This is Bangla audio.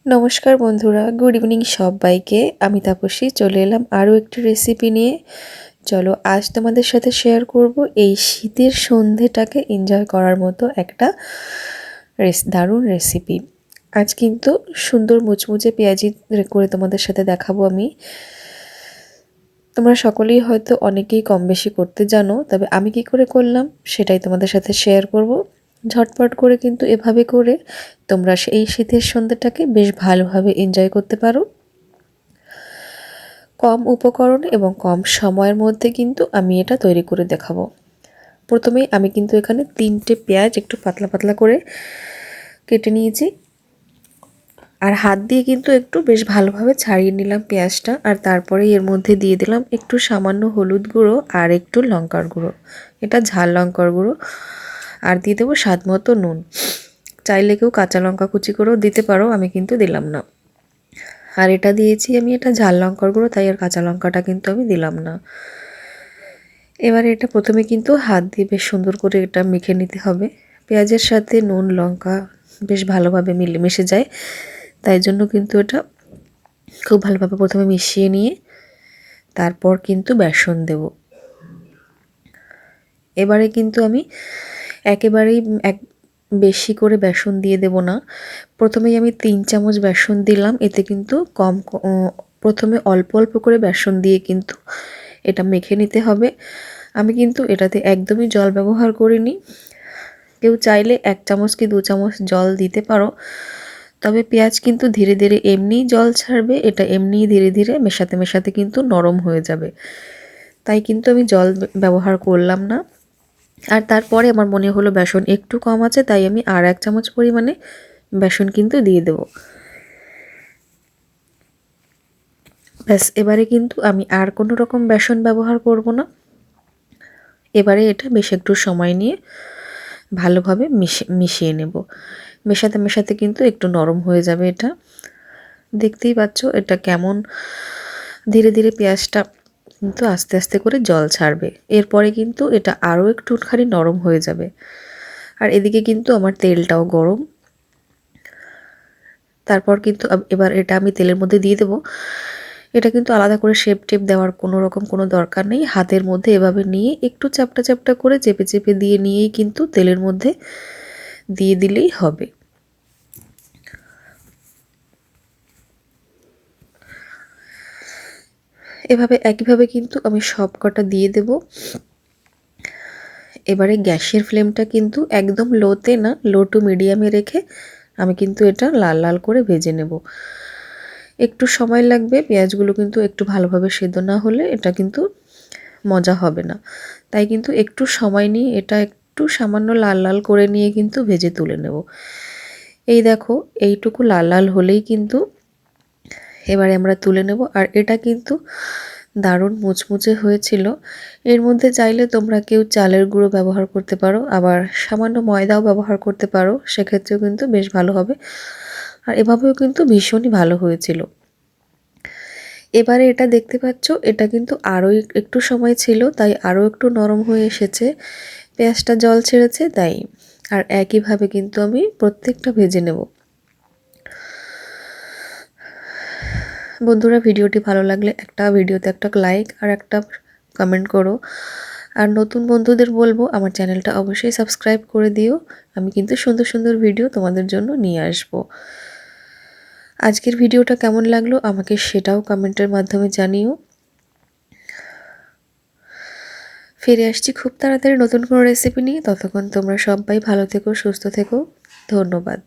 নমস্কার বন্ধুরা, গুড ইভিনিং সবাইকে। আমি তাপসী চলে এলাম আরও একটি রেসিপি নিয়ে। চলো আজ তোমাদের সাথে শেয়ার করব এই শীতের সন্ধেটাকে এনজয় করার মতো একটা দারুণ রেসিপি। আজ কিন্তু সুন্দর মুচমুচে পেঁয়াজি করে তোমাদের সাথে দেখাবো আমি। তোমরা সকলেই হয়তো অনেকেই কম বেশি করতে জানো, তবে আমি কি করে করলাম সেটাই তোমাদের সাথে শেয়ার করব। ঝটপট করে কিন্তু এভাবে করে তোমরা এই শীতের সন্ধ্যাটাকে বেশ ভালোভাবে এনজয় করতে পারো। কম উপকরণ এবং কম সময়ের মধ্যে কিন্তু আমি এটা তৈরি করে দেখাবো। প্রথমেই আমি কিন্তু এখানে 3টে পেঁয়াজ একটু পাতলা পাতলা করে কেটে নিয়েছি, আর হাত দিয়ে কিন্তু একটু বেশ ভালোভাবে ছাড়িয়ে নিলাম পেঁয়াজটা। আর তারপরে এর মধ্যে দিয়ে দিলাম একটু সামান্য হলুদ গুঁড়ো আর একটু লঙ্কার গুঁড়ো, এটা ঝাল লঙ্কার গুঁড়ো। আর দিয়ে দেবো স্বাদ মতো নুন। চাইলে কেউ কাঁচা লঙ্কা কুচি করেও দিতে পারো, আমি কিন্তু দিলাম না। আর এটা দিয়েছি আমি, এটা ঝাল লঙ্কার গুঁড়ো, তাই আর কাঁচা লঙ্কাটা কিন্তু আমি দিলাম না। এবারে এটা প্রথমে কিন্তু হাত দিয়ে বেশ সুন্দর করে এটা মেখে নিতে হবে। পেঁয়াজের সাথে নুন লঙ্কা বেশ ভালোভাবে মিশে যায়, তাই জন্য কিন্তু এটা খুব ভালোভাবে প্রথমে মিশিয়ে নিয়ে তারপর কিন্তু বেসন দেব। এবারে কিন্তু আমি একেবারেই বেশি করে বেসন দিয়ে দেব না। প্রথমেই আমি 3 চামচ বেসন দিলাম, এতে কিন্তু প্রথমে অল্প অল্প করে বেসন দিয়ে কিন্তু এটা মেখে নিতে হবে। আমি কিন্তু এটাতে একদমই জল ব্যবহার করিনি। কেউ চাইলে 1 চামচ কি 2 চামচ জল দিতে পারো, তবে পেঁয়াজ কিন্তু ধীরে ধীরে এমনিই জল ছাড়বে, এটা এমনিই ধীরে ধীরে মেশাতে মেশাতে কিন্তু নরম হয়ে যাবে, তাই কিন্তু আমি জল ব্যবহার করলাম না। আর তারপরে আমার মনে হলো বেসন একটু কম আছে, তাই আমি আর 1 চামচ পরিমাণে বেসন কিন্তু দিয়ে দেব। ব্যাস, এবারে কিন্তু আমি আর কোনো রকম বেসন ব্যবহার করব না। এবারে এটা বেশ একটু সময় নিয়ে ভালোভাবে মিশিয়ে নেব। মেশাতে মেশাতে কিন্তু একটু নরম হয়ে যাবে এটা। দেখতেই পাচ্ছ এটা কেমন ধীরে ধীরে পেঁয়াজটা কিন্তু আস্তে আস্তে করে জল ছাড়বে। এরপরে কিন্তু এটা আরও একটুখানি নরম হয়ে যাবে। আর এদিকে কিন্তু আমার তেলটাও গরম। তারপর কিন্তু এবার এটা আমি তেলের মধ্যে দিয়ে দেবো। এটা কিন্তু আলাদা করে শেপ টেপ দেওয়ার কোনো রকম কোনো দরকার নেই। হাতের মধ্যে এভাবে নিয়ে একটু চ্যাপটা চ্যাপটা করে চেপে চেপে দিয়ে নিয়েই কিন্তু তেলের মধ্যে দিয়ে দিলেই হবে। এভাবে একইভাবে কিন্তু আমি সব কটা দিয়ে দেব। এবারে গ্যাসের ফ্লেমটা কিন্তু একদম লোতে না, লো টু মিডিয়ামে রেখে আমি কিন্তু এটা লাল লাল করে ভেজে নেব। একটু সময় লাগবে, পেঁয়াজগুলো কিন্তু একটু ভালোভাবে সেদ্ধ না হলে এটা কিন্তু মজা হবে না। তাই কিন্তু একটু সময় নিয়ে এটা একটু সামান্য লাল লাল করে নিয়ে কিন্তু ভেজে তুলে নেব। এই দেখো এইটুকু লাল লাল হলেই কিন্তু এবারে আমরা তুলে নেব। আর এটা কিন্তু দারুণ মুচমুচে হয়েছিল। এর মধ্যে চাইলে তোমরা কেউ চালের গুঁড়ো ব্যবহার করতে পারো, আবার সামান্য ময়দাও ব্যবহার করতে পারো, সেক্ষেত্রেও কিন্তু বেশ ভালো হবে। আর এভাবেও কিন্তু ভীষণই ভালো হয়েছিল। এবারে এটা দেখতে পাচ্ছ এটা কিন্তু আরও একটু সময় ছিল, তাই আরও একটু নরম হয়ে এসেছে, পেঁয়াজটা জল ছেড়েছে তাই। আর একইভাবে কিন্তু আমি প্রত্যেকটা ভেজে নেব। বন্ধুরা, ভিডিওটি ভালো লাগলে ভিডিওতে একটা লাইক আর একটা কমেন্ট করো। আর নতুন বন্ধুদের বলবো আমার চ্যানেলটা অবশ্যই সাবস্ক্রাইব করে দিও। আমি কিন্তু সুন্দর সুন্দর ভিডিও তোমাদের জন্য নিয়ে আসবো। আজকের ভিডিওটা কেমন লাগলো আমাকে সেটাও কমেন্টের মাধ্যমে জানিও। ফিরে আসছি খুব তাড়াতাড়ি নতুন কোনো রেসিপি নিয়ে। ততক্ষণ তোমরা সবাই ভালো থেকো, সুস্থ থেকো। ধন্যবাদ।